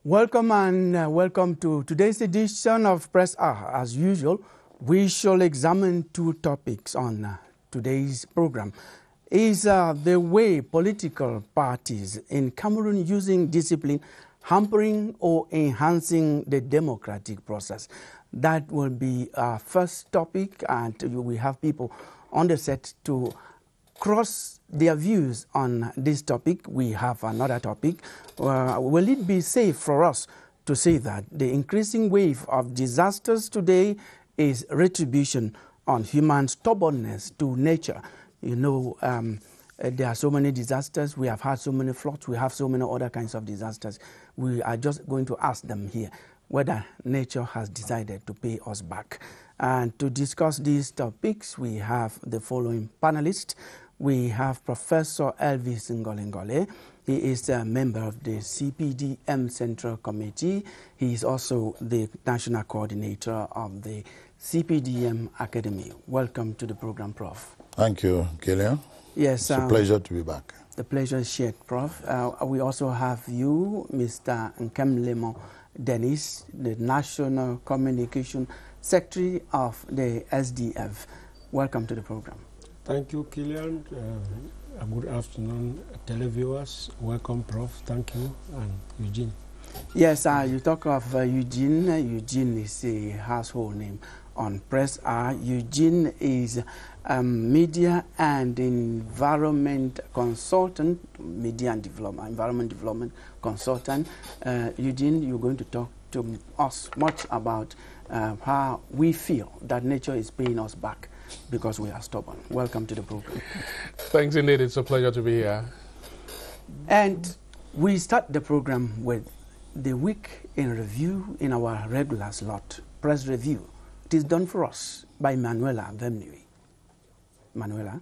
Welcome welcome to today's edition of Press R. As usual, we shall examine two topics on today's program. Is the way political parties in Cameroon using discipline hampering or enhancing the democratic process? That will be our first topic, and we have people on the set to cross their views on this topic. We have another topic. Will it be safe for us to say that the increasing wave of disasters today is retribution on human stubbornness to nature? You know, there are so many disasters. We have had so many floods. We have so many other kinds of disasters. We are just going to ask them here whether nature has decided to pay us back. And to discuss these topics, we have the following panelists. We have Professor Elvis Ngolengole. He is a member of the CPDM Central Committee. He is also the national coordinator of the CPDM Academy. Welcome to the program, Prof. Thank you, Gillian. Yes, it's a pleasure to be back. The pleasure is shared, Prof. We also have you, Mr. Nkemlemo Dennis, the National Communication Secretary of the SDF. Welcome to the program. Thank you, Killian. Good afternoon, televiewers. Welcome, Prof. Thank you, and Eugene. Yes, you talk of Eugene. Eugene is a household name on Press R. Eugene is media and environment consultant, media and environment development consultant. Eugene, you're going to talk to us much about how we feel that nature is paying us back because we are stubborn. Welcome to the program. Thanks indeed. It's a pleasure to be here. And we start the program with the week in review in our regular slot, Press Review. It is done for us by Manuela Vemnui. Manuela.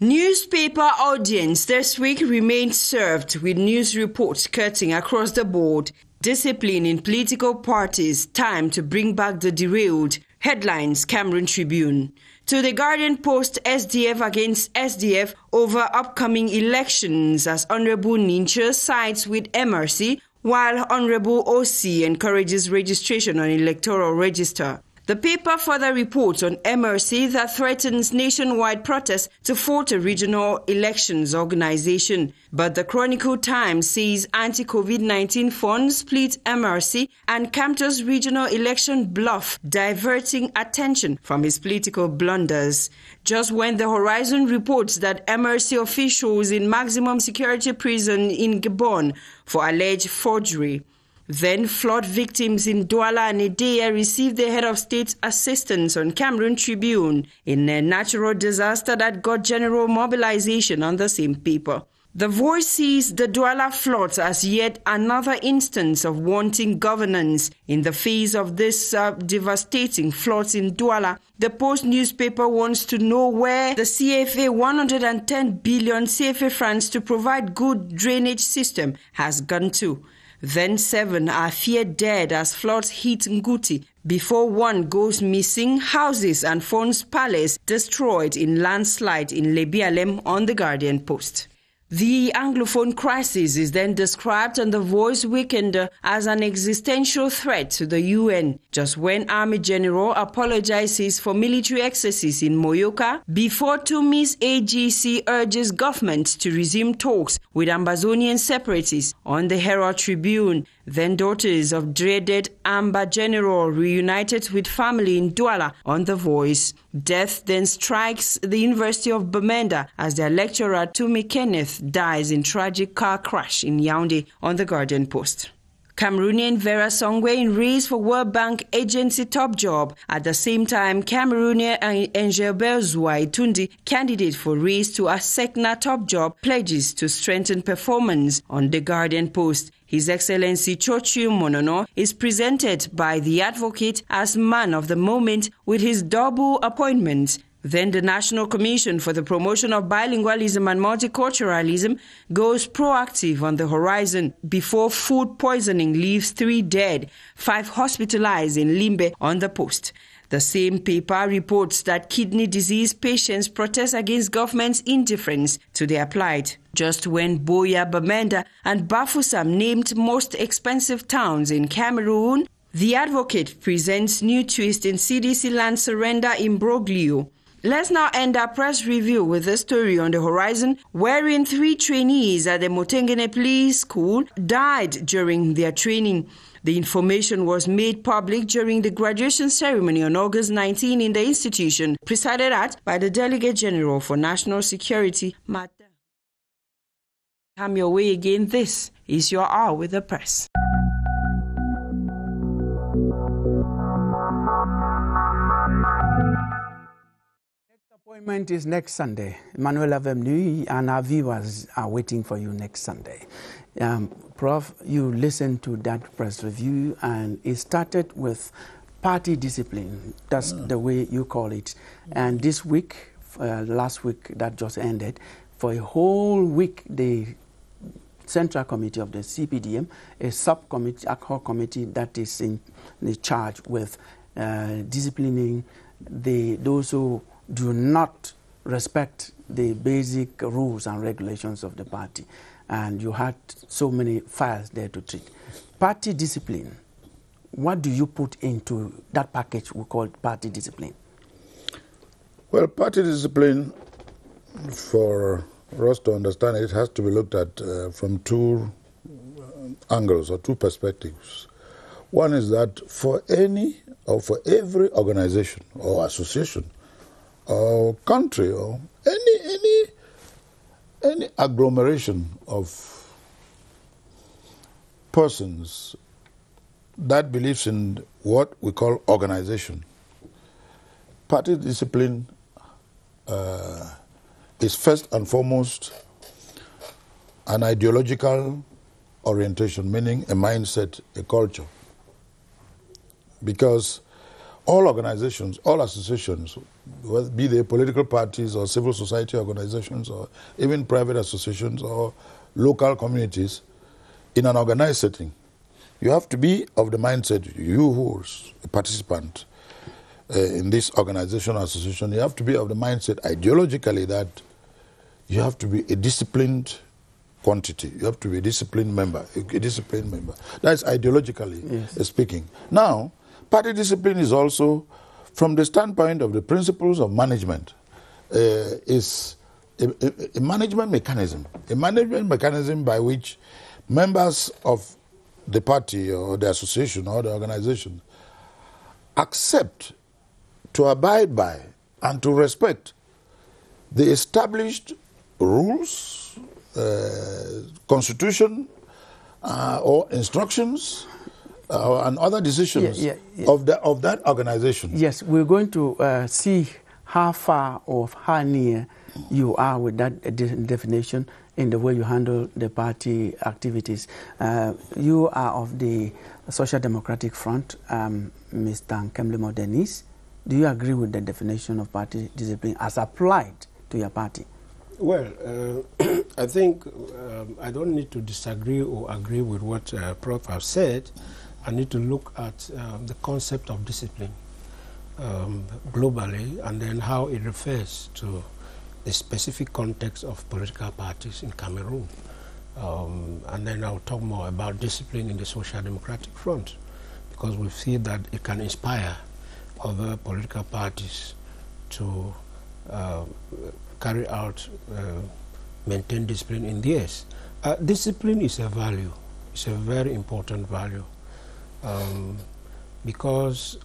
Newspaper audience this week remained served with news reports cutting across the board. Discipline in political parties, time to bring back the derailed. Headlines, Cameroon Tribune. To the Guardian Post, SDF against SDF over upcoming elections as Honorable Nincha sides with MRC, while Honorable OC encourages registration on electoral register. The paper further reports on MRC that threatens nationwide protests to fault a regional elections organization. But the Chronicle Times says anti-COVID-19 funds split MRC and Campto's regional election bluff, diverting attention from his political blunders. Just when the Horizon reports that MRC officials in maximum security prison in Gabon for alleged forgery. Then flood victims in Douala and Edea received the head of state's assistance on Cameroon Tribune in a natural disaster that got general mobilization on the same paper. The Voice sees the Douala floods as yet another instance of wanting governance. In the face of this devastating floods in Douala, the Post newspaper wants to know where the CFA 110 billion CFA funds to provide good drainage system has gone to. Then 7 are feared dead as floods hit Nguti. Before 1 goes missing, houses and Fon's palace destroyed in landslide in Lebialem on the Guardian Post. The Anglophone crisis is then described on the Voice Weekender as an existential threat to the UN, just when Army General apologizes for military excesses in Moyoka, before Tumi's AGC urges government to resume talks with Ambazonian separatists on the Herald Tribune. Then daughters of dreaded Amba General reunited with family in Douala on The Voice. Death then strikes the University of Bamenda as their lecturer Tumi Kenneth dies in tragic car crash in Yaoundé on the Guardian Post. Cameroonian Vera Songwe in race for World Bank agency top job. At the same time, Cameroonian Engelbert Zouai Tundi, candidate for race to a SECNA top job, pledges to strengthen performance on the Guardian Post. His Excellency Chochu Monono is presented by the advocate as man of the moment with his double appointment. Then the National Commission for the Promotion of Bilingualism and Multiculturalism goes proactive on the horizon before food poisoning leaves 3 dead, 5 hospitalized in Limbe on the Post. The same paper reports that kidney disease patients protest against government's indifference to their plight. Just when Boya, Bamenda and Bafoussam named most expensive towns in Cameroon, the advocate presents new twist in CDC land surrender imbroglio. Let's now end our press review with a story on the horizon wherein 3 trainees at the Motengene Police School died during their training. The information was made public during the graduation ceremony on August 19 in the institution, presided at by the Delegate General for National Security, Martin. Come your way again. This is your hour with the press. Appointment is next Sunday. Emmanuel Avenue and our viewers are waiting for you next Sunday. Prof, you listened to that press review and it started with party discipline. That's the way you call it. And this week, last week that just ended, for a whole week, the Central Committee of the CPDM, a subcommittee, ad hoc committee that is in the charge with disciplining those who do not respect the basic rules and regulations of the party. And you had so many files there to treat. Party discipline, what do you put into that package we call party discipline? Well, party discipline, for us to understand it, has to be looked at from 2 angles or 2 perspectives. One is that for any or for every organization or association or country or any agglomeration of persons that believes in what we call organization, party discipline is first and foremost an ideological orientation, meaning a mindset, a culture. Because all organizations, all associations, be they political parties or civil society organizations or even private associations or local communities, in an organized setting, you have to be of the mindset, you who's a participant in this organization or association, you have to be of the mindset ideologically that you have to be a disciplined quantity. You have to be a disciplined member. That's ideologically speaking. Now, party discipline is also, from the standpoint of the principles of management, is a management mechanism. A management mechanism by which members of the party or the association or the organization accept to abide by and to respect the established rules, constitution, or instructions, and other decisions of that organization. Yes, we're going to see how far or how near you are with that definition in the way you handle the party activities. You are of the Social Democratic Front, Mr. Nkemlemo Dennis. Do you agree with the definition of party discipline as applied to your party? Well, I think I don't need to disagree or agree with what Prof has said. I need to look at the concept of discipline globally and then how it refers to the specific context of political parties in Cameroon. And then I'll talk more about discipline in the Social Democratic Front, because we feel that it can inspire other political parties to carry out, maintain discipline in theirs. Discipline is a value. It's a very important value. Because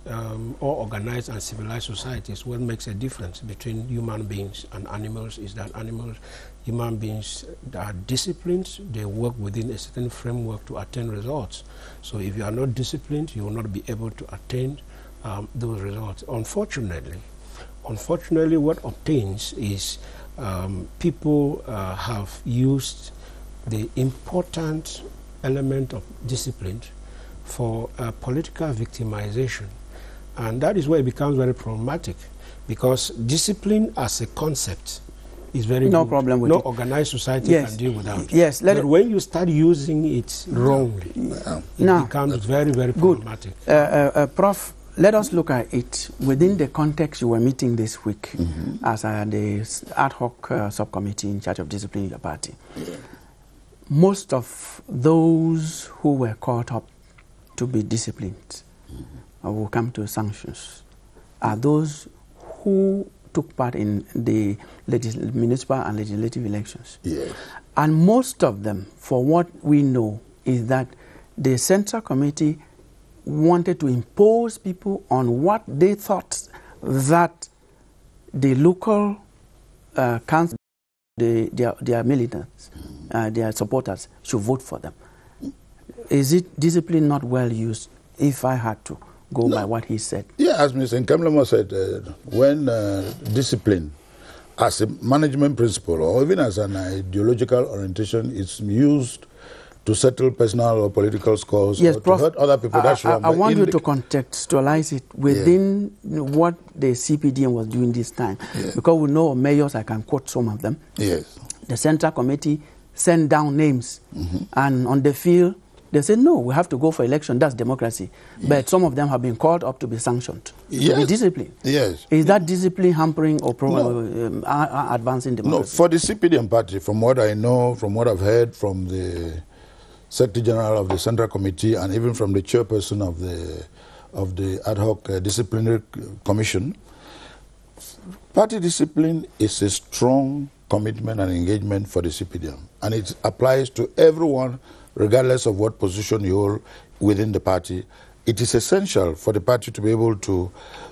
all organized and civilized societies, what makes a difference between human beings and animals is that human beings are disciplined, they work within a certain framework to attain results. So if you are not disciplined, you will not be able to attain those results. Unfortunately, what obtains is people have used the important element of discipline for political victimization, and that is where it becomes very problematic, because discipline as a concept is very no good. problem with no it. Organized society Yes. can deal without. Yes, but when you start using it wrongly, it Now, becomes very, very good. problematic. Prof, let us look at it within the context you were meeting this week as the ad hoc subcommittee in charge of discipline in your party. Yeah. Most of those who were caught up to be disciplined will come to sanctions are those who took part in the municipal and legislative elections. Yes. And most of them, for what we know, is that the Central Committee wanted to impose people on what they thought that the local council, their militants, their supporters should vote for them. Is it discipline not well used, if I had to go by what he said? Yeah, as Mr. Nkemlemo said, when discipline as a management principle or even as an ideological orientation is used to settle personal or political scores, or Prof, to hurt other people, that's wrong. I want you to contextualize it within what the CPDM was doing this time. Because we know mayors, I can quote some of them. Yes. The Central Committee sent down names, and on the field, they said, no, we have to go for election. That's democracy. But some of them have been called up to be sanctioned, to be disciplined. Yes. Is that discipline hampering or advancing democracy? No, for the CPDM party, from what I know, from what I've heard from the Secretary General of the Central Committee and even from the chairperson of the ad hoc disciplinary commission, party discipline is a strong commitment and engagement for the CPDM. And it applies to everyone, regardless of what position you hold within the party. It is essential for the party to be able to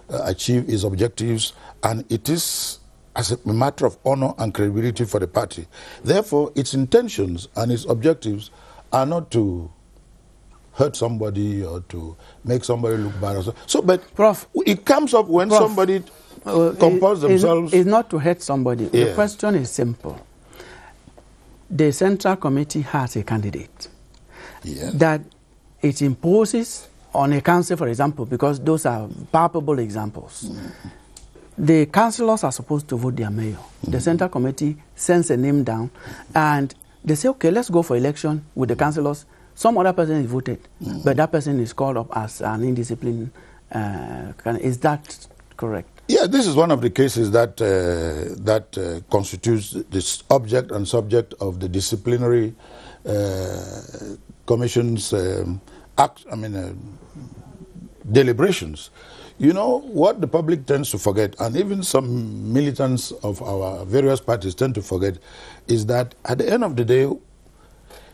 achieve its objectives, and it is as a matter of honor and credibility for the party. Therefore, its intentions and its objectives are not to hurt somebody or to make somebody look bad. So, but Prof, it comes up when somebody compels themselves. It's not to hurt somebody. The question is simple. The Central Committee has a candidate that it imposes on a council, for example, because those are palpable examples. The councillors are supposed to vote their mayor. The Central Committee sends a name down, and they say, okay, let's go for election with the councillors. Some other person is voted, but that person is called up as an indisciplined. Is that correct? Yeah, this is one of the cases that constitutes this object and subject of the disciplinary commission's deliberations. You know, what the public tends to forget, and even some militants of our various parties tend to forget, is that at the end of the day,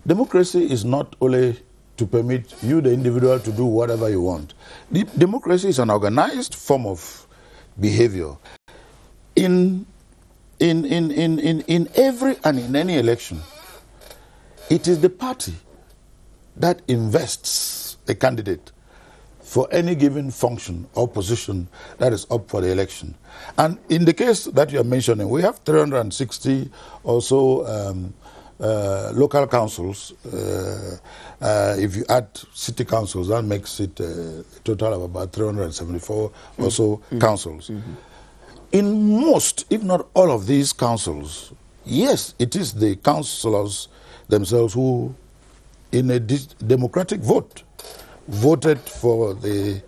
democracy is not only to permit you, the individual, to do whatever you want. Democracy is an organized form of behavior. In every and in any election, it is the party that invests a candidate for any given function or position that is up for the election. And in the case that you are mentioning, we have 360 or so local councils. If you add city councils, that makes it a total of about 374 or so councils. In most, if not all of these councils, yes, it is the councillors themselves who, in a democratic vote, voted for the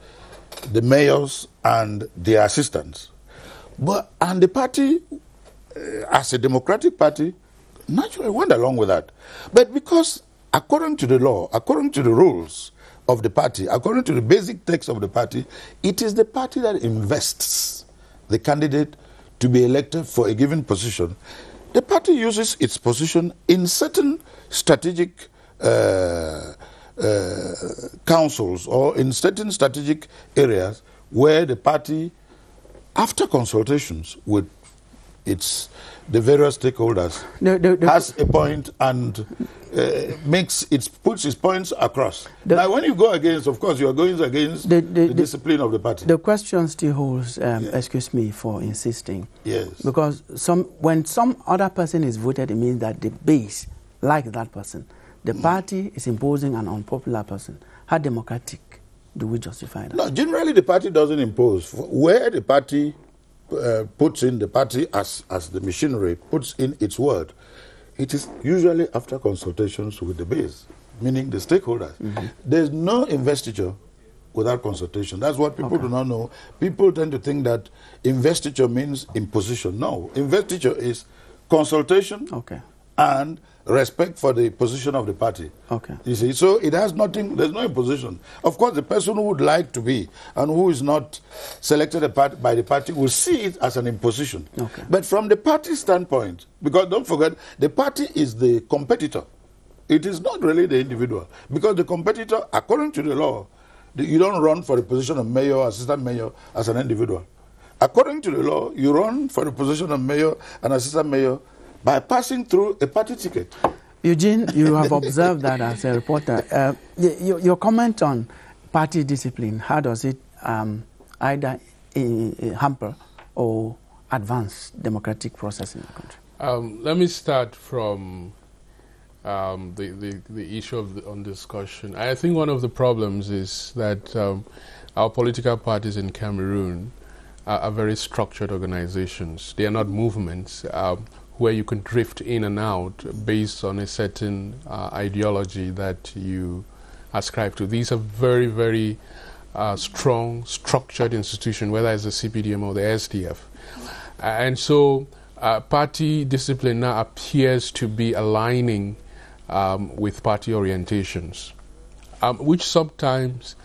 mayors and their assistants. And the party, as a democratic party, naturally went along with that. But because according to the law, according to the rules of the party, according to the basic text of the party, it is the party that invests the candidate to be elected for a given position. The party uses its position in certain strategic councils or in certain strategic areas where the party, after consultations with the various stakeholders, has a point and puts its points across. Now, when you go against, of course, you are going against the discipline of the party. The question still holds, excuse me for insisting. Yes. Because when some other person is voted, it means that the base like that person. The party is imposing an unpopular person. How democratic do we justify that? No, generally the party doesn't impose. Where the party puts in, the party as the machinery puts in its word, it is usually after consultations with the base, meaning the stakeholders. There's no investiture without consultation. That's what people do not know. People tend to think that investiture means imposition. No, investiture is consultation and respect for the position of the party. You see, so it has nothing, there's no imposition. Of course, the person who would like to be and who is not selected by the party will see it as an imposition. But from the party standpoint, because don't forget, the party is the competitor. It is not really the individual. Because the competitor, according to the law, you don't run for the position of mayor or assistant mayor as an individual. According to the law, you run for the position of mayor and assistant mayor by passing through a party ticket. Eugene, you have observed that as a reporter. Your comment on party discipline, how does it either hamper or advance democratic process in the country? Let me start from the issue on discussion. I think one of the problems is that our political parties in Cameroon are very structured organizations. They are not movements where you can drift in and out based on a certain ideology that you ascribe to. These are very, very strong, structured institutions, whether it's the CPDM or the SDF. And so party discipline now appears to be aligning with party orientations, which sometimes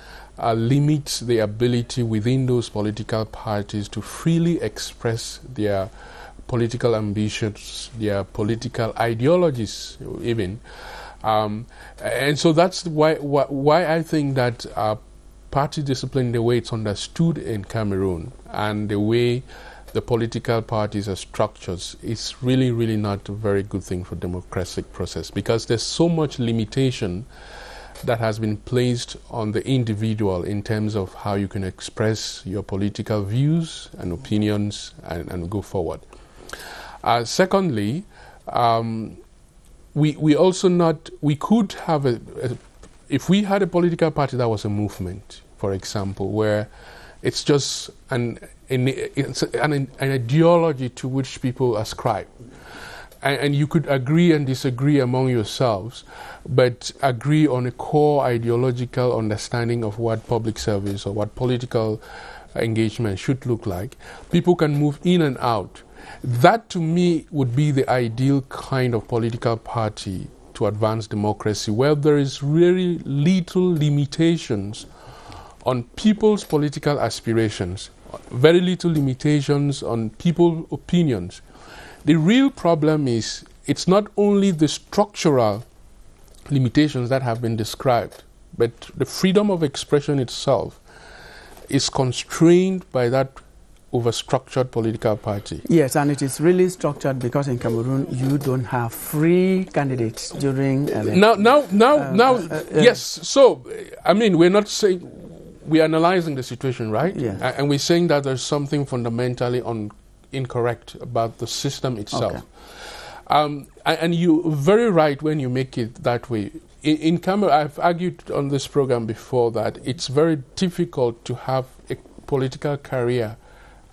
limits the ability within those political parties to freely express their political ambitions, their political ideologies even. And so that's why I think that party discipline, the way it's understood in Cameroon and the way the political parties are structured, is really, really not a very good thing for democratic process, because there's so much limitation that has been placed on the individual in terms of how you can express your political views and opinions and go forward. Secondly, we also we could have if we had a political party that was a movement, for example, where it's just an ideology to which people ascribe. And you could agree and disagree among yourselves, but agree on a core ideological understanding of what public service or what political engagement should look like. People can move in and out. That, to me, would be the ideal kind of political party to advance democracy, where there is really little limitations on people's political aspirations, very little limitations on people's opinions. The real problem is it's not only the structural limitations that have been described, but the freedom of expression itself is constrained by that overstructured political party. Yes, and it is really structured because in Cameroon you don't have free candidates during yes. So, I mean, we're not saying, we're analyzing the situation, right? Yes. And we're saying that there's something fundamentally incorrect about the system itself. And you're very right when you make it that way. In Cameroon, I've argued on this program before that it's very difficult to have a political career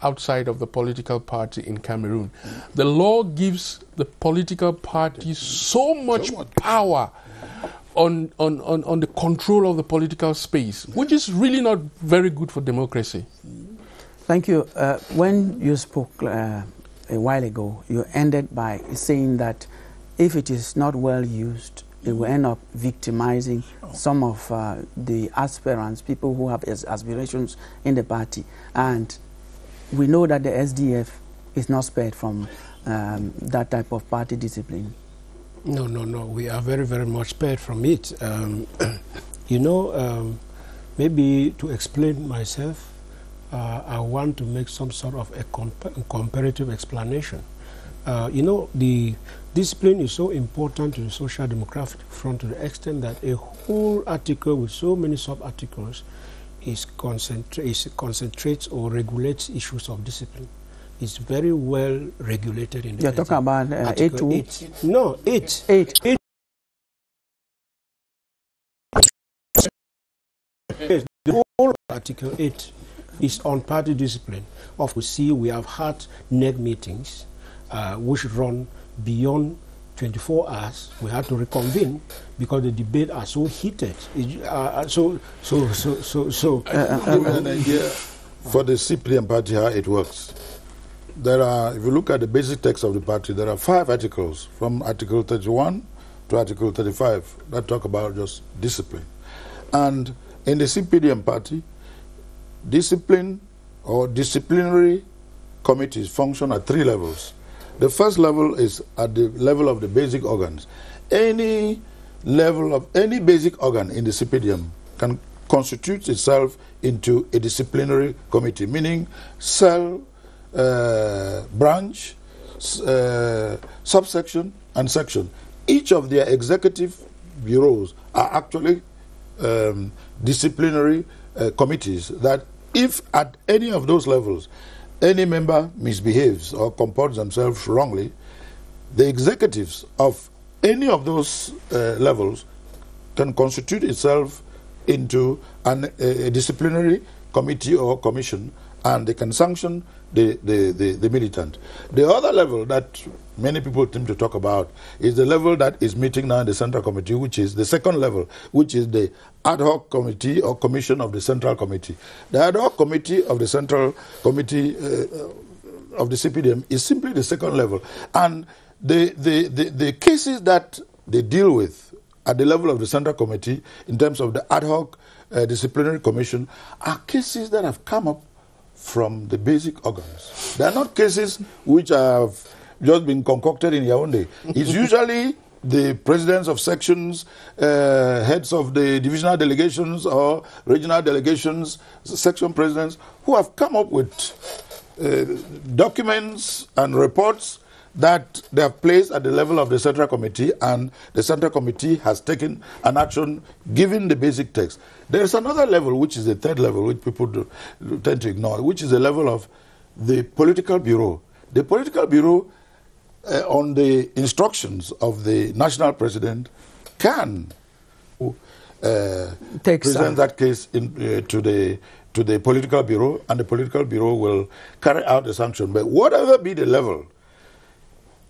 outside of the political party in Cameroon. The law gives the political party so much power on the control of the political space, which is really not very good for democracy. Thank you. When you spoke a while ago, you ended by saying that if it is not well used, it will end up victimizing some of the aspirants, people who have aspirations in the party. And we know that the SDF is not spared from that type of party discipline. No. We are very, very much spared from it. You know, maybe to explain myself, I want to make some sort of a comparative explanation. You know, the discipline is so important to the social democratic front to the extent that a whole article with so many sub-articles concentrates or regulates issues of discipline. It's very well regulated in the You're talking about Article 8. No, 8. 8. The whole Article 8 is on party discipline. We have had NEG meetings which run beyond 24 hours, we had to reconvene because the debate are so heated. So. Give an idea for the CPDM party how it works. There are, if you look at the basic text of the party, there are 5 articles from Article 31 to Article 35 that talk about just discipline. And in the CPDM party, discipline or disciplinary committees function at 3 levels. The first level is at the level of the basic organs. Any level of any basic organ in the CPDM can constitute itself into a disciplinary committee, meaning cell, branch, subsection, and section. Each of their executive bureaus are actually disciplinary committees that if at any of those levels any member misbehaves or comports themselves wrongly, the executives of any of those levels can constitute itself into a disciplinary committee or commission, and they can sanction the militant. The other level that many people tend to talk about is the level that is meeting now in the Central Committee, which is the second level, which is the ad hoc committee or commission of the Central Committee. The ad hoc committee of the Central Committee of the CPDM is simply the second level. And the cases that they deal with at the level of the Central Committee in terms of the ad hoc disciplinary commission are cases that have come up from the basic organs. They are not cases which have just been concocted in Yaoundé. It's usually the presidents of sections, heads of the divisional delegations or regional delegations, section presidents, who have come up with documents and reports that they have placed at the level of the Central Committee, and the Central Committee has taken an action given the basic text. There is another level, which is the third level, which people tend to ignore, which is the level of the political bureau. The political bureau, on the instructions of the national president, can present that case to the political bureau, and the political bureau will carry out the sanction. But whatever be the level,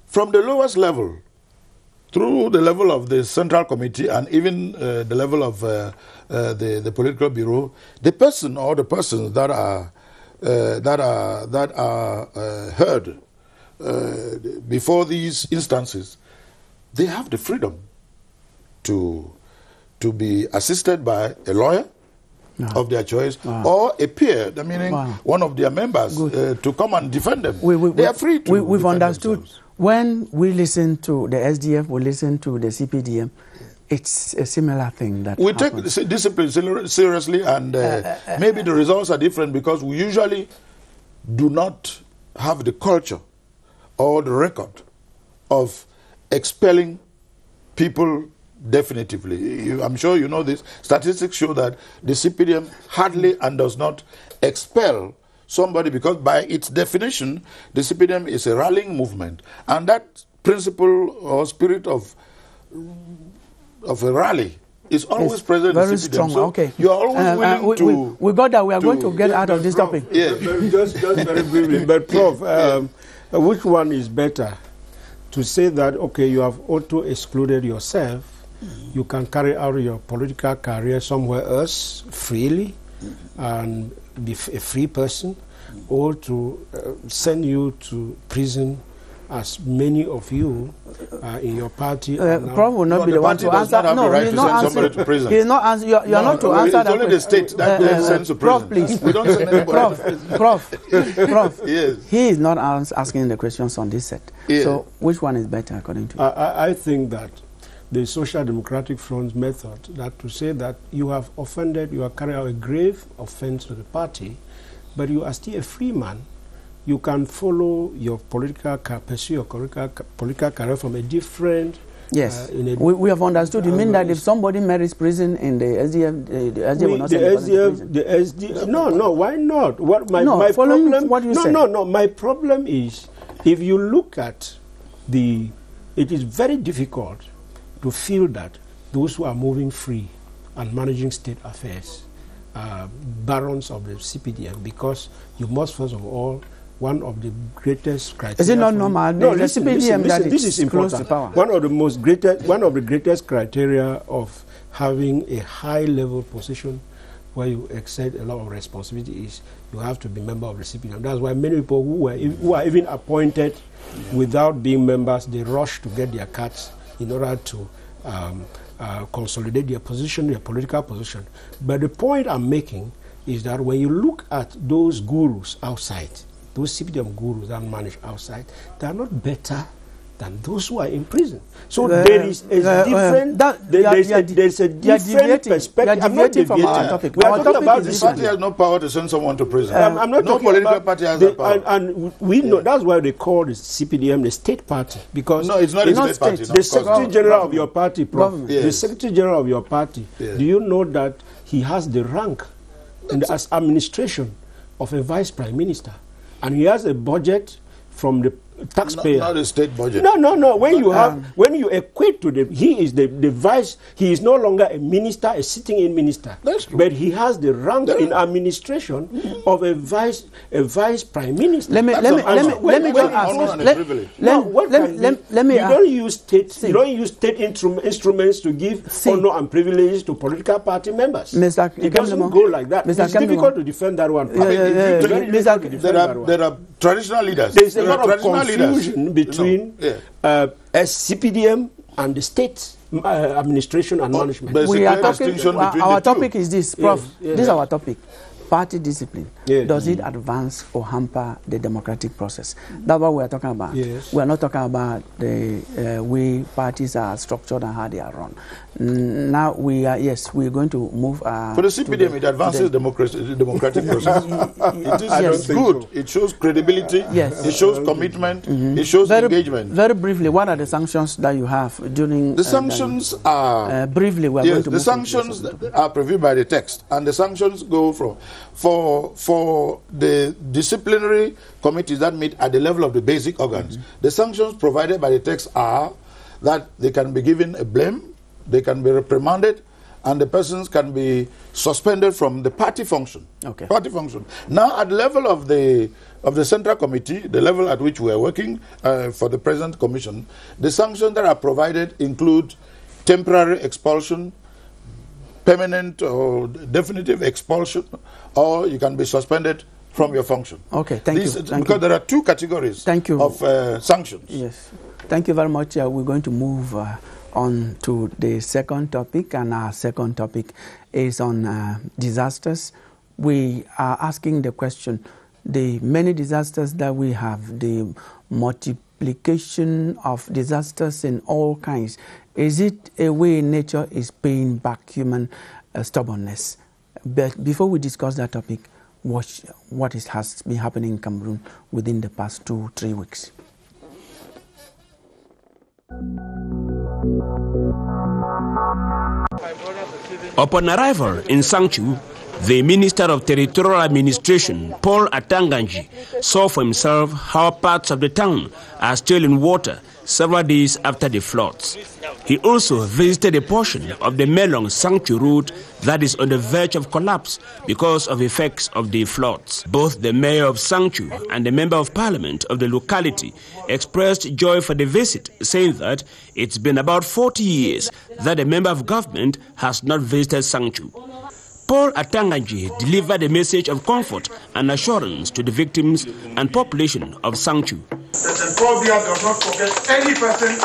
from the lowest level through the level of the Central Committee and even the level of the political bureau, the person or the persons that are heard before these instances, they have the freedom to be assisted by a lawyer of their choice or a peer, meaning one of their members, to come and defend them. They are free to we've understood. Themselves. When we listen to the SDF, we listen to the CPDM, it's a similar thing that we happens. take discipline seriously, and maybe the results are different because we usually do not have the culture or the record of expelling people definitively. I'm sure you know this. Statistics show that the CPDM hardly and does not expel somebody, because by its definition, the CPDM is a rallying movement, and that principle or spirit of a rally is always present very in CPDM. strong. So okay, you are always willing to. We got that. We are going to get out of this topic. Yeah. Just very briefly, but Prof, which one is better? To say that, okay, you have auto-excluded yourself, you can carry out your political career somewhere else freely and be a free person, or to send you to prison, as many of you in your party. Prof will not be the one to answer. No, he's not answering. He's not answering. You are not to answer that. It's only the state that sends to prison. Prof, please. We don't send anybody. Prof. Yes. He is not asking the questions on this set. Yeah. So, which one is better according to you? I think that the Social Democratic Front's method, that to say that you have offended, you have carried out a grave offense to the party, but you are still a free man, you can follow your pursue your political career from a different... Yes, we have understood. You mean that if somebody merits prison in the SDF, the SDF will not send the person to prison? No, why not? My following problem, what you said. No, my problem is, if you look at it is very difficult to feel that those who are moving free and managing state affairs are barons of the CPDM, because you must first of all one of the greatest criteria. Is it not normal? No, The listen, CPDM that this is is close important. to power. One of the greatest criteria of having a high-level position where you accept a lot of responsibility is you have to be member of the CPDM. That's why many people who are even appointed without being members, they rush to get their cards in order to consolidate their position, their political position. But the point I'm making is that when you look at those gurus outside, those CPDM gurus that manage outside, they are not better than those who are in prison. So there is a different, there's a different perspective. I'm not deviating from our topic. We are talking about the party has no power to send someone to prison. I'm not no political party has that power. And we know that's why they call the CPDM the state party, because no, it's not a state party. The Secretary General of your party, Prof. Yes. The Secretary General of your party. Yes. Do you know that he has the rank in the administration of a vice prime minister, and he has a budget from the taxpayer? Not a state budget. No. When you equate to he is the vice. He is no longer a minister, a sitting-in minister. That's true. But he has the rank in administration of a vice prime minister. Let me You don't use state instruments to give honor and privileges to political party members. It doesn't go like that. It's difficult to defend that one. There are traditional leaders. There is a lot of confusion between CPDM and the state administration and management. Our topic is this, Prof. This is our topic. Party discipline. Does it advance or hamper the democratic process? That's what we are talking about. Yes. We are not talking about the way parties are structured and how they are run. Now we are going to move. For the CPDM, it advances the democratic process. It is good. So. It shows credibility. Yes. It shows commitment. It shows engagement. Very briefly, what are the sanctions that you have during? The sanctions are briefly. We are going to the sanctions are previewed by the text, and the sanctions go for the disciplinary committees that meet at the level of the basic organs. The sanctions provided by the text are that they can be given a blame, they can be reprimanded, and the persons can be suspended from the party function. Okay. Party function. Now, at the level of the Central Committee, the level at which we are working for the present commission, the sanctions that are provided include temporary expulsion, permanent or definitive expulsion, or you can be suspended from your function. Okay, thank you. Because there are two categories of sanctions. Yes. Thank you very much. We're going to move on to the second topic, and our second topic is on disasters. We are asking the question, the many disasters that we have, the multiplication of disasters in all kinds, is it a way nature is paying back human stubbornness? But before we discuss that topic, what has been happening in Cameroon within the past 2-3 weeks? Upon arrival in Sangchu, the Minister of Territorial Administration, Paul Atanganji, saw for himself how parts of the town are still in water several days after the floods. He also visited a portion of the Melong-Sangchu route that is on the verge of collapse because of effects of the floods. Both the mayor of Sangchu and the member of parliament of the locality expressed joy for the visit, saying that it's been about 40 years that a member of government has not visited Sangchu. Paul Atanganji delivered a message of comfort and assurance to the victims and population of Sangchu. President Paul Biya does not forget any person.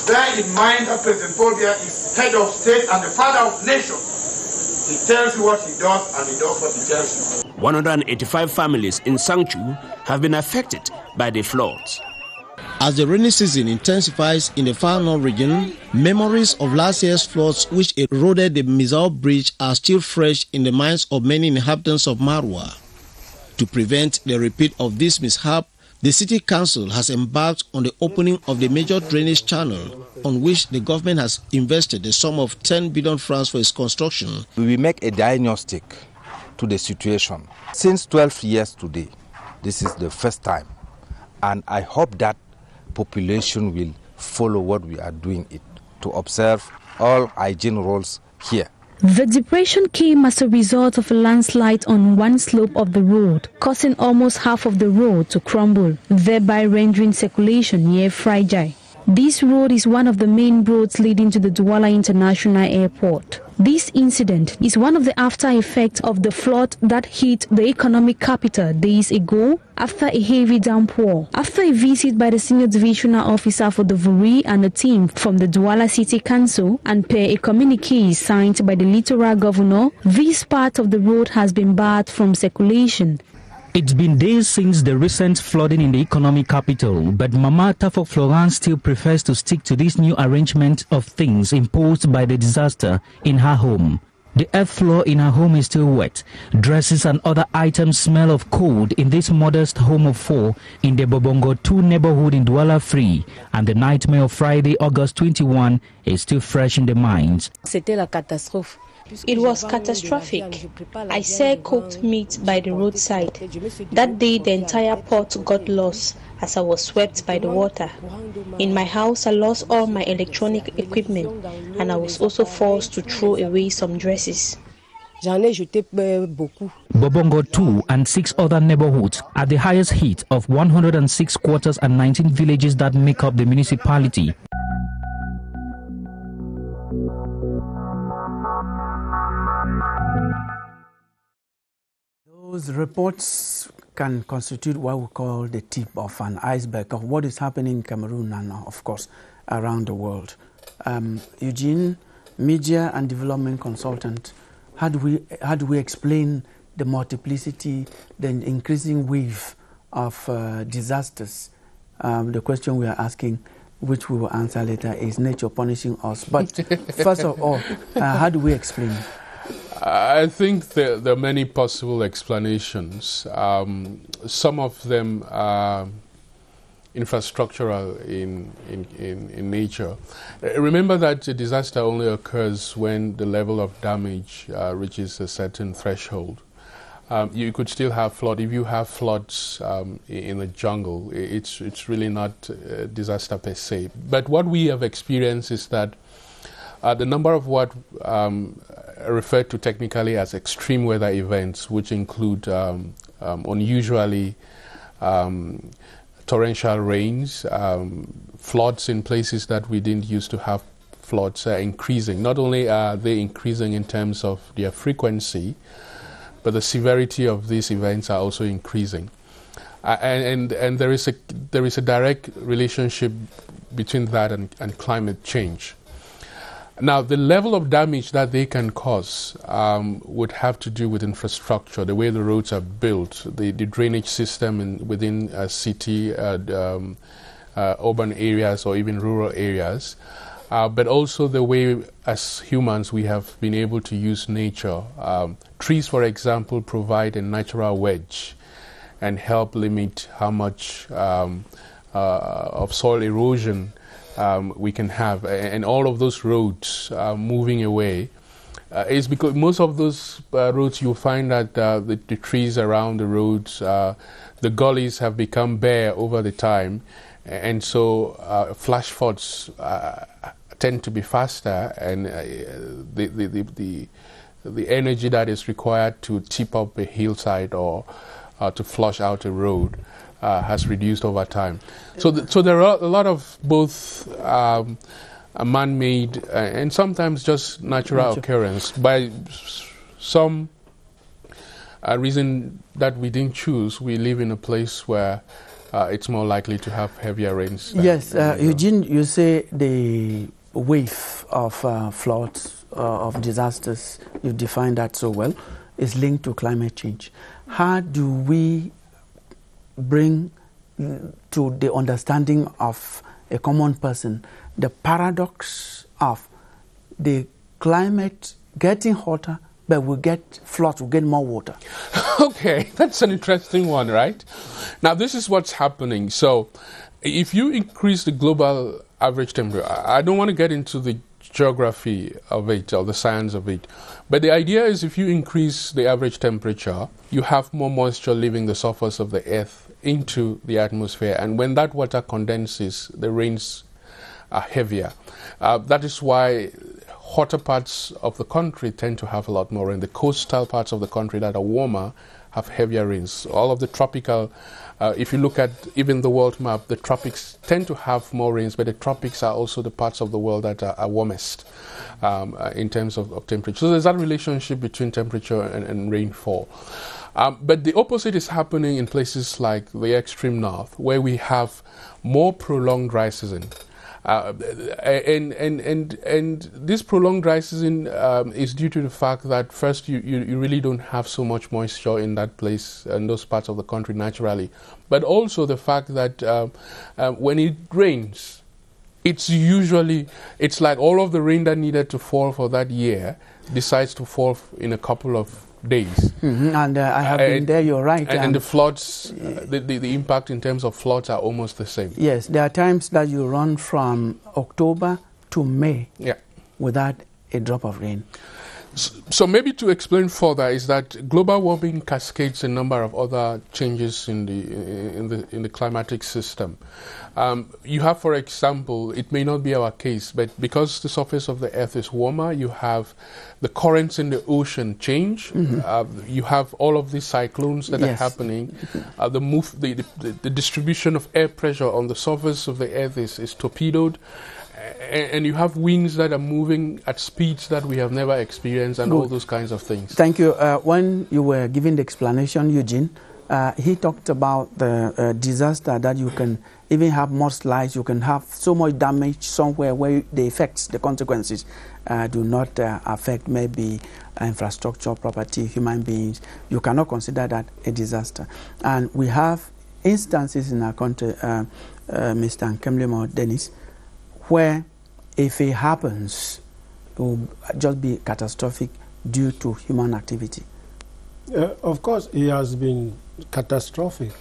Bear in mind that President Paul Biya is head of state and the father of nation. He tells you what he does and he does what he tells you. 185 families in Sangchu have been affected by the floods. As the rainy season intensifies in the far north region, memories of last year's floods which eroded the Mizao Bridge are still fresh in the minds of many inhabitants of Marwa. To prevent the repeat of this mishap, the City Council has embarked on the opening of the major drainage channel, on which the government has invested the sum of 10 billion francs for its construction. We will make a diagnostic to the situation. Since 12 years today, this is the first time, and I hope that population will follow what we are doing it, to observe all hygiene rules here. The depression came as a result of a landslide on one slope of the road, causing almost half of the road to crumble, thereby rendering circulation near fragile. This road is one of the main roads leading to the Douala International Airport. This incident is one of the after effects of the flood that hit the economic capital days ago after a heavy downpour. After a visit by the senior divisional officer for the Vuri and a team from the Douala City Council, and per a communique signed by the littoral governor, this part of the road has been barred from circulation. It's been days since the recent flooding in the economic capital, but Mama Tafo Florence still prefers to stick to this new arrangement of things imposed by the disaster in her home. The earth floor in her home is still wet. Dresses and other items smell of cold in this modest home of 4 in the Bobongo 2 neighborhood in Douala Free, and the nightmare of Friday, August 21 is still fresh in the minds. C'était la catastrophe. It was catastrophic. I sell cooked meat by the roadside. That day the entire pot got lost as I was swept by the water. In my house I lost all my electronic equipment, and I was also forced to throw away some dresses. Bobongo 2 and 6 other neighborhoods are the highest hit of 106 quarters and 19 villages that make up the municipality. Those reports can constitute what we call the tip of an iceberg of what is happening in Cameroon and, of course, around the world. Eugene, media and development consultant, how do we explain the multiplicity, the increasing wave of disasters? The question we are asking, which we will answer later, is nature punishing us? But first of all, how do we explain it? I think there are many possible explanations. Some of them are infrastructural in nature. Remember that a disaster only occurs when the level of damage reaches a certain threshold. You could still have flood. If you have floods in the jungle, it's really not a disaster per se. But what we have experienced is that the number of what referred to technically as extreme weather events, which include unusually torrential rains, floods in places that we didn't used to have floods, are increasing. Not only are they increasing in terms of their frequency, but the severity of these events are also increasing. And there is a direct relationship between that and climate change. Now, the level of damage that they can cause would have to do with infrastructure, the way the roads are built, the drainage system within a city, urban areas or even rural areas, but also the way as humans we have been able to use nature. Trees, for example, provide a natural wedge and help limit how much of soil erosion we can have, and all of those roads moving away is because most of those roads you'll find that the trees around the roads, the gullies have become bare over the time, and so flash floods tend to be faster, and the energy that is required to tip up a hillside or to flush out a road has reduced over time. So there are a lot of both man-made and sometimes just natural occurrence by some reason that we didn't choose. We live in a place where it's more likely to have heavier rains. Yes, Eugene, you say the wave of floods, of disasters, you define that so well, is linked to climate change. How do we bring to the understanding of a common person the paradox of the climate getting hotter, but we get floods, we get more water? Okay, that's an interesting one, right? Now, this is what's happening. So, if you increase the global average temperature, I don't want to get into the geography of it or the science of it, but the idea is if you increase the average temperature, you have more moisture leaving the surface of the earth into the atmosphere, and when that water condenses, the rains are heavier. That is why hotter parts of the country tend to have a lot more rain. The coastal parts of the country that are warmer have heavier rains. All of the tropical, if you look at even the world map, the tropics tend to have more rains, but the tropics are also the parts of the world that are warmest in terms of temperature. So there's that relationship between temperature and rainfall. But the opposite is happening in places like the extreme north, where we have more prolonged dry season. And this prolonged dry season is due to the fact that first you really don't have so much moisture in that place and those parts of the country naturally, but also the fact that when it rains, it's like all of the rain that needed to fall for that year decides to fall in a couple of days. And I have been there, you're right. And the floods, the impact in terms of floods are almost the same. Yes, there are times that you run from October to May without a drop of rain. So maybe to explain further is that global warming cascades a number of other changes in the climatic system. You have, for example, it may not be our case, but because the surface of the earth is warmer, you have the currents in the ocean change. You have all of these cyclones that are happening. The distribution of air pressure on the surface of the earth is torpedoed. And you have winds that are moving at speeds that we have never experienced, and all those kinds of things. Thank you. When you were giving the explanation, Eugene, he talked about the disaster that you can even have mudslides, you can have so much damage somewhere where the effects, the consequences do not affect maybe infrastructure, property, human beings. You cannot consider that a disaster. And we have instances in our country, Mr. Nkemlemo Dennis, where if it happens, it will just be catastrophic due to human activity. Of course, it has been catastrophic.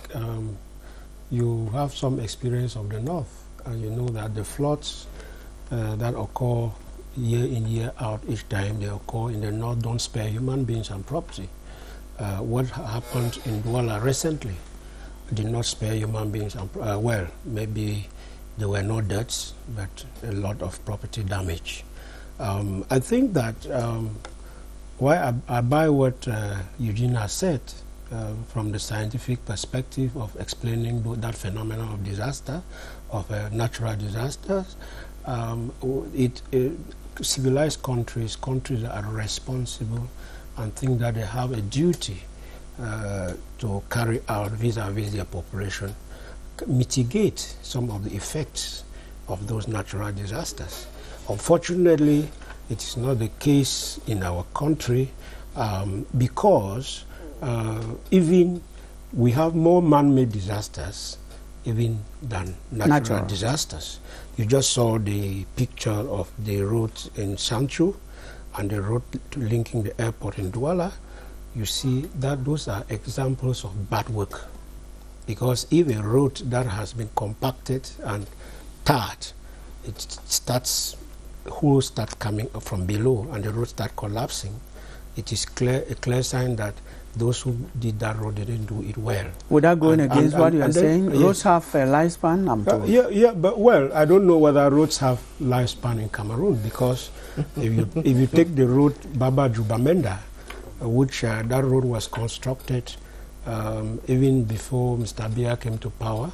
You have some experience of the north, and you know that the floods that occur year in, year out, each time they occur in the north don't spare human beings and property. What happened in Douala recently did not spare human beings and well, maybe there were no deaths, but a lot of property damage. I think that why I buy what Eugene has said from the scientific perspective of explaining that phenomenon of disaster, of natural disasters. Civilized countries that are responsible and think that they have a duty to carry out vis-a-vis their population, mitigate some of the effects of those natural disasters. Unfortunately, it is not the case in our country because even we have more man-made disasters even than natural disasters. You just saw the picture of the road in Sanchu and the road linking the airport in Douala. You see that those are examples of bad work. Because if a road that has been compacted and tarred, it starts, holes start coming up from below and the road start collapsing, it is a clear sign that those who did that road didn't do it well. Without going against what you are saying, roads have a lifespan, I'm told. Yeah, but well, I don't know whether roads have lifespan in Cameroon, because if you take the road Baba Jubamenda, which that road was constructed even before Mr. Biya came to power,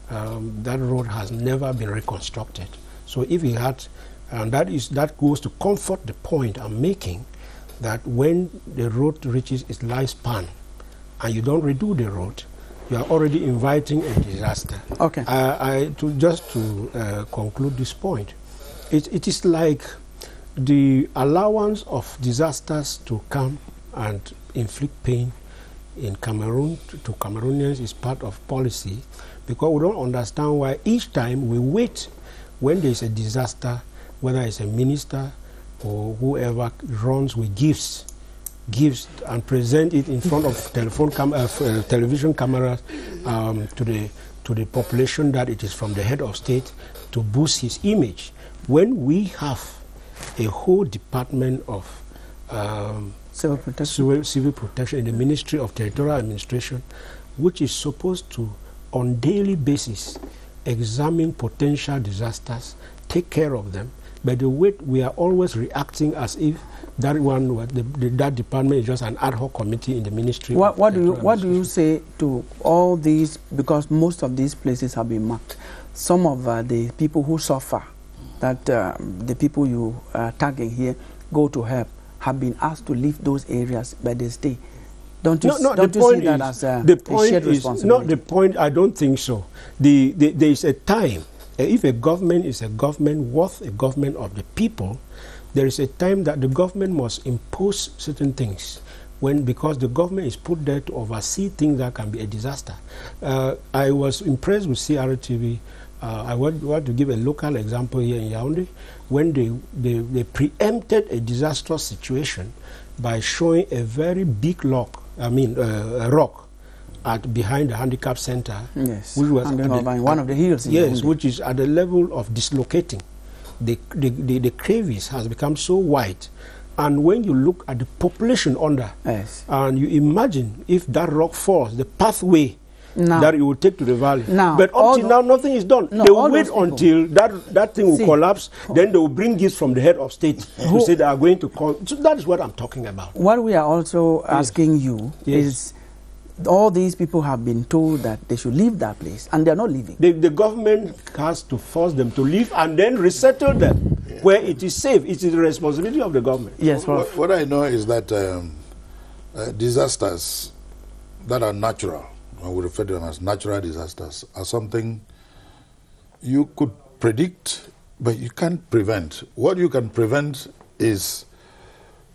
that road has never been reconstructed. So if he had, and that goes to comfort the point I'm making, that when the road reaches its lifespan and you don't redo the road, you are already inviting a disaster. Okay. Just to conclude this point, it is like the allowance of disasters to come and inflict pain in Cameroon to Cameroonians is part of policy, because we don't understand why each time we wait when there is a disaster, whether it's a minister or whoever runs with gifts and present it in front of television cameras to the population that it is from the head of state to boost his image, when we have a whole department of civil protection in the Ministry of Territorial Administration, which is supposed to, on daily basis, examine potential disasters, take care of them, But the way we are always reacting as if that that department is just an ad hoc committee in the ministry. What do you say to all these, because most of these places have been marked? Some of the people who suffer, that the people you are tagging here go to help, have been asked to leave those areas, but they stay. Don't you see that as a shared responsibility? Not the point. I don't think so. There is a time. If a government is a government worth a government of the people, there is a time that the government must impose certain things, because the government is put there to oversee things that can be a disaster. I was impressed with CRTV. I want to give a local example here in Yaoundé, when they preempted a disastrous situation by showing a very big a rock behind the handicap center, yes, which was one of the hills. Yes, which is at the level of dislocating. The crevice has become so wide, and when you look at the population under, yes, and you imagine if that rock falls, the pathway that it will take to the valley. But up till now, nothing is done. They will wait until that thing will collapse, then they will bring gifts from the head of state to say they are going to call. So that is what I'm talking about. What we are also asking you is, all these people have been told that they should leave that place, and they are not leaving. The government has to force them to leave and then resettle them where it is safe. It is the responsibility of the government. Yes. What I know is that disasters that are natural, I would refer to them as natural disasters, are something you could predict, but you can't prevent. What you can prevent is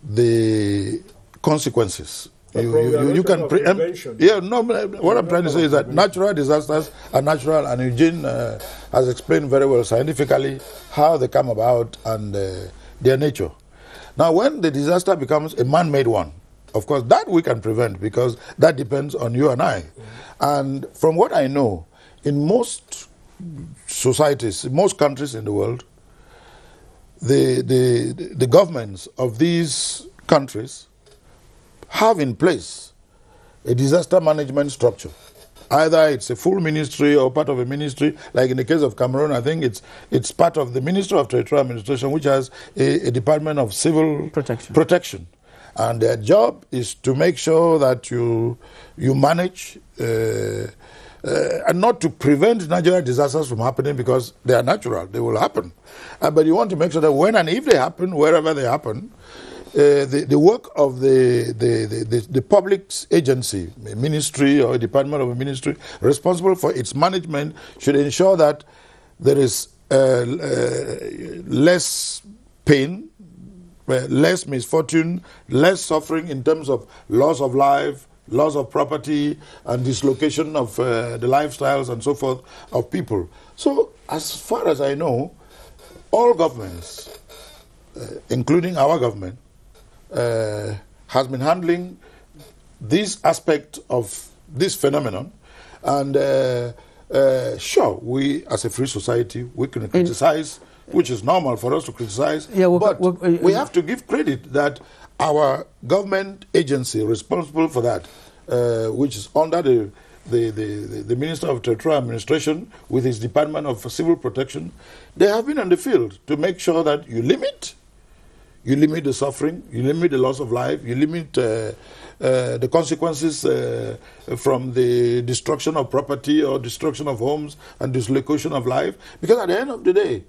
the consequences. You can preempt. Yeah, no. What I'm trying to say is that natural disasters are natural, and Eugene has explained very well scientifically how they come about and their nature. Now, when the disaster becomes a man-made one, of course, that we can prevent, because that depends on you and I. And from what I know, in most societies, in most countries in the world, the governments of these countries have in place a disaster management structure. Either it's a full ministry or part of a ministry. Like in the case of Cameroon, I think it's part of the Ministry of Territorial Administration, which has a Department of Civil Protection. And their job is to make sure that you manage and not to prevent natural disasters from happening, because they are natural, they will happen. But you want to make sure that when and if they happen, wherever they happen, the work of the public agency, a ministry or a department of a ministry responsible for its management, should ensure that there is less pain, less misfortune, less suffering in terms of loss of life, loss of property, and dislocation of the lifestyles and so forth of people. So, as far as I know, all governments, including our government, has been handling this aspect of this phenomenon. And sure, we as a free society, we can criticize, which is normal for us to criticize, but we have to give credit that our government agency responsible for that, which is under the Minister of Territorial Administration with his Department of Civil Protection, they have been on the field to make sure that you limit the suffering, you limit the loss of life, you limit the consequences from the destruction of property or destruction of homes and dislocation of life. Because at the end of the day,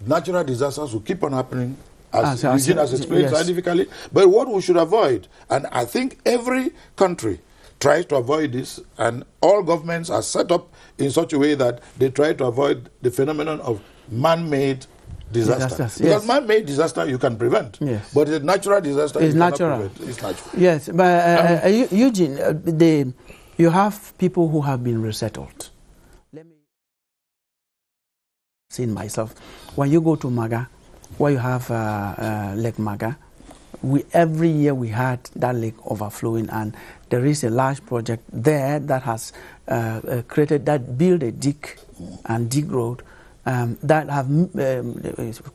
natural disasters will keep on happening, as Eugene has explained scientifically. But what we should avoid, and I think every country tries to avoid this, and all governments are set up in such a way that they try to avoid the phenomenon of man-made disaster. Because man-made disaster you can prevent, but the natural disaster you cannot prevent. It's natural. Yes, but Eugene, you have people who have been resettled. Let me see myself. When you go to Maga, where you have Lake Maga, every year we had that lake overflowing, and there is a large project there that has built a dig and dig road that have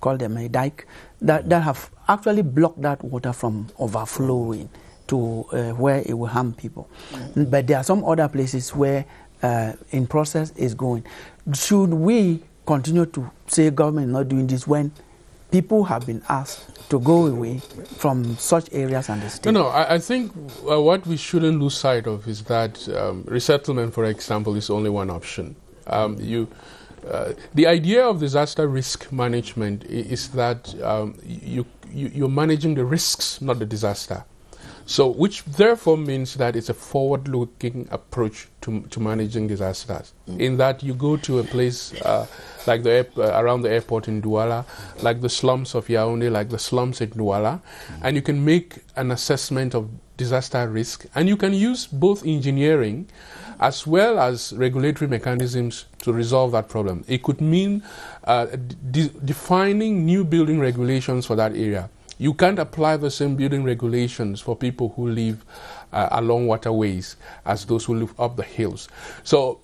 called them a dike that have actually blocked that water from overflowing to where it will harm people. But there are some other places where in process is going. Should we continue to say government not doing this when people have been asked to go away from such areas and the state. No, I think what we shouldn't lose sight of is that resettlement, for example, is only one option. The idea of disaster risk management is that you're managing the risks, not the disaster. So, which therefore means that it's a forward-looking approach to managing disasters. In that you go to a place like around the airport in Douala, like the slums of Yaoundé, like the slums in Douala, and you can make an assessment of disaster risk, and you can use both engineering as well as regulatory mechanisms to resolve that problem. It could mean defining new building regulations for that area. You can't apply the same building regulations for people who live along waterways as those who live up the hills. So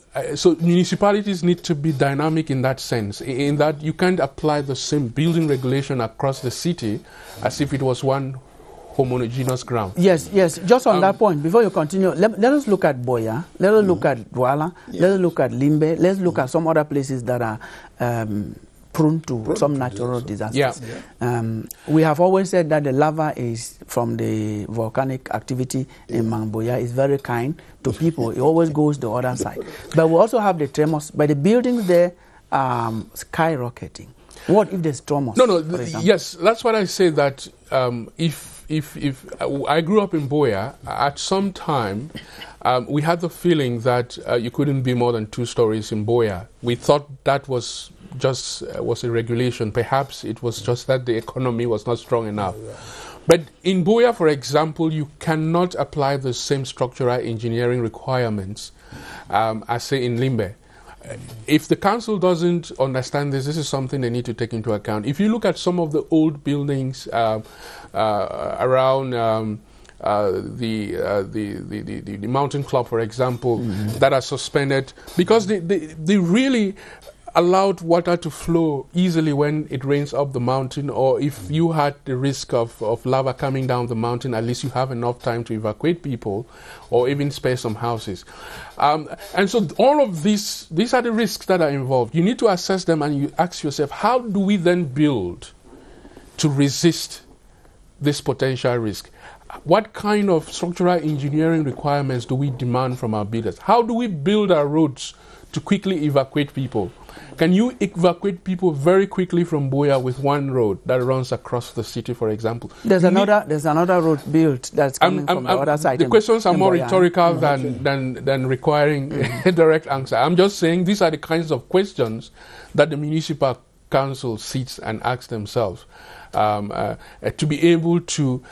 municipalities need to be dynamic in that sense, in that you can't apply the same building regulation across the city as if it was one homogeneous ground. Yes. Just on that point, before you continue, let us look at Boya, let us look at Douala, let us look at Limbe, let's look at some other places that are prone to some natural disasters. We have always said that the lava is from the volcanic activity in Mamboya is very kind to people. It always goes the other side. But we also have the tremors, but the buildings there are skyrocketing. What if there's tremors? Yes, that's what I say, that if I grew up in Boya, at some time we had the feeling that you couldn't be more than 2 stories in Boya. We thought that was a regulation. Perhaps it was just that the economy was not strong enough. But in Boya, for example, you cannot apply the same structural engineering requirements as, say, in Limbe. If the council doesn't understand this is something they need to take into account. If you look at some of the old buildings around the Mountain Club, for example, that are suspended, because they really allowed water to flow easily when it rains up the mountain, or if you had the risk of lava coming down the mountain, at least you have enough time to evacuate people or even spare some houses. And so all of these are the risks that are involved. You need to assess them and you ask yourself, how do we then build to resist this potential risk? What kind of structural engineering requirements do we demand from our builders? How do we build our roads to quickly evacuate people? Can you evacuate people very quickly from Boya with one road that runs across the city, for example? There's another road built that's coming from the other side. The questions are more rhetorical than requiring a direct answer. I'm just saying these are the kinds of questions that the municipal council sits and asks themselves. To be able to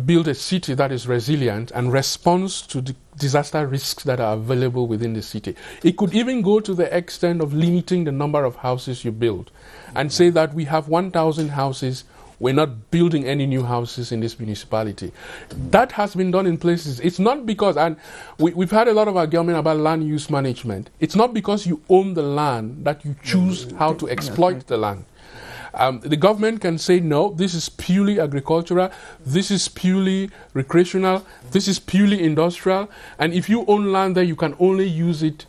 build a city that is resilient and responds to the disaster risks that are available within the city. It could even go to the extent of limiting the number of houses you build and say that we have 1,000 houses, we're not building any new houses in this municipality. That has been done in places. It's not because, and we've had a lot of argument about land use management. It's not because you own the land that you choose how to exploit the land. The government can say, no, this is purely agricultural, this is purely recreational, this is purely industrial, and if you own land there, you can only use it,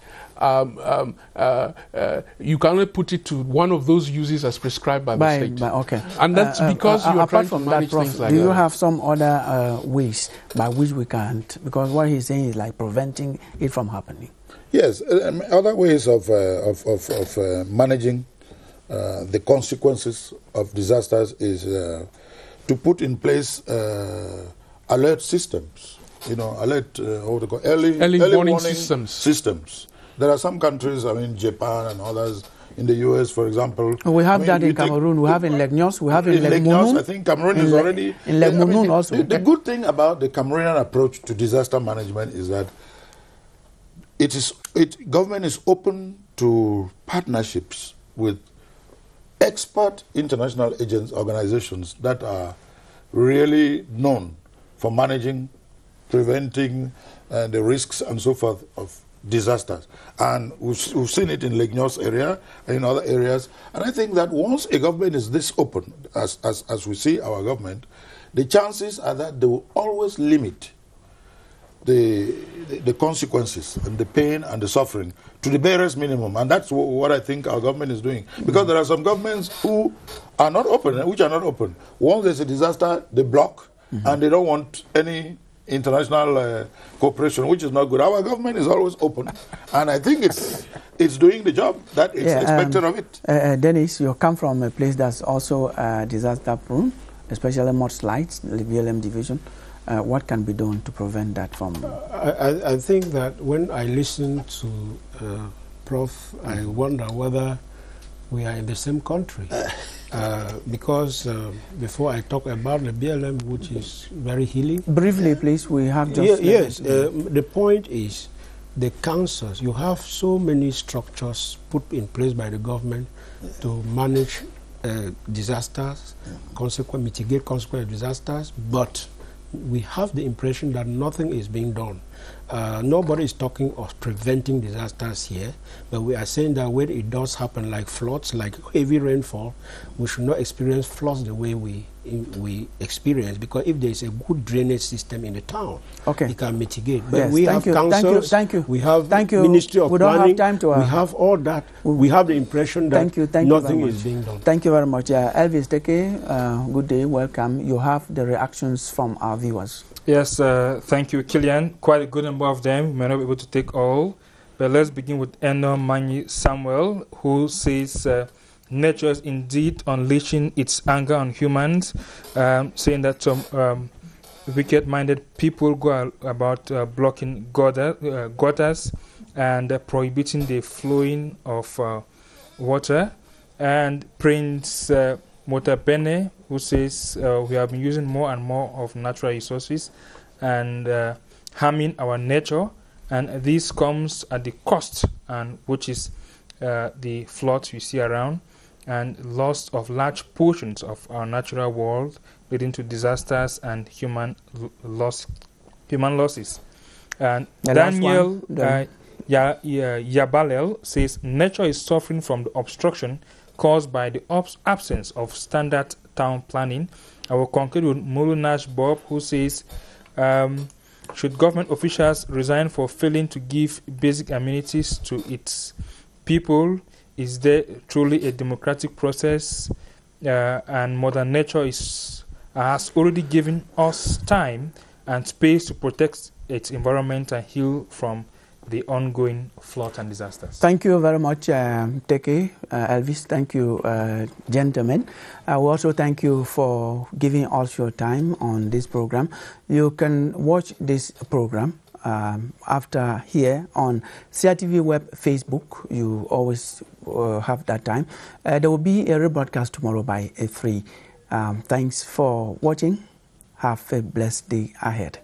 you can only put it to one of those uses as prescribed by the state. Okay. And that's because you are trying to manage things like that. Do you have some other ways by which we can't, because what he's saying is like preventing it from happening? Yes, other ways of managing the consequences of disasters is to put in place alert systems, early warning systems. There are some countries, Japan and others, in the US, for example. We have that in Cameroon, we have in Legnos, we have in Legnos. I think Cameroon is already... In Legnos also. The good thing about the Cameroonian approach to disaster management is that government is open to partnerships with expert international organizations that are really known for managing, preventing the risks and so forth of disasters. And we've seen it in Legnos area and in other areas. And I think that once a government is this open, as we see our government, the chances are that they will always limit the consequences and the pain and the suffering to the barest minimum. And that's what I think our government is doing. Because there are some governments who are not open, which are not open. Once there's a disaster, they block, and they don't want any international cooperation, which is not good. Our government is always open, and I think it's doing the job that it's expected of it. Dennis, you come from a place that's also disaster-prone, especially mudslides, the BLM division. What can be done to prevent that from? I think that when I listen to Prof, I wonder whether we are in the same country. Because before I talk about the BLM, which is very healing. Briefly, please, we have just... Yes, the point is the councils, you have so many structures put in place by the government to manage disasters, mitigate consequences of disasters, but we have the impression that nothing is being done. Nobody is talking of preventing disasters here, but we are saying that when it does happen, like floods, like heavy rainfall, we should not experience floods the way we experience, because if there is a good drainage system in the town, it can mitigate. But yes, we have councils, we have Ministry of Planning, we have all that. We have the impression that nothing is being done. Thank you very much. Elvis Teke, good day, welcome. You have the reactions from our viewers. Yes, thank you, Killian. Quite a good number of them. We may not be able to take all, but let's begin with Eno Manyi Samuel, who says nature is indeed unleashing its anger on humans, saying that some wicked-minded people go about blocking gutters and prohibiting the flowing of water. And Prince Motabene, who says we have been using more and more of natural resources and harming our nature, and this comes at the cost, and which is the floods we see around and loss of large portions of our natural world, leading to disasters and human losses. And Daniel Yabalel says nature is suffering from the obstruction caused by the absence of standard town planning. I will conclude with Mulunash Bob, who says, should government officials resign for failing to give basic amenities to its people? Is there truly a democratic process? And Mother Nature has already given us time and space to protect its environment and heal from the ongoing flood and disasters. Thank you very much, Teke, Elvis. Thank you, gentlemen. I will also thank you for giving us your time on this program. You can watch this program after here on CRTV Web Facebook. You always have that time. There will be a rebroadcast tomorrow by 3. Thanks for watching. Have a blessed day ahead.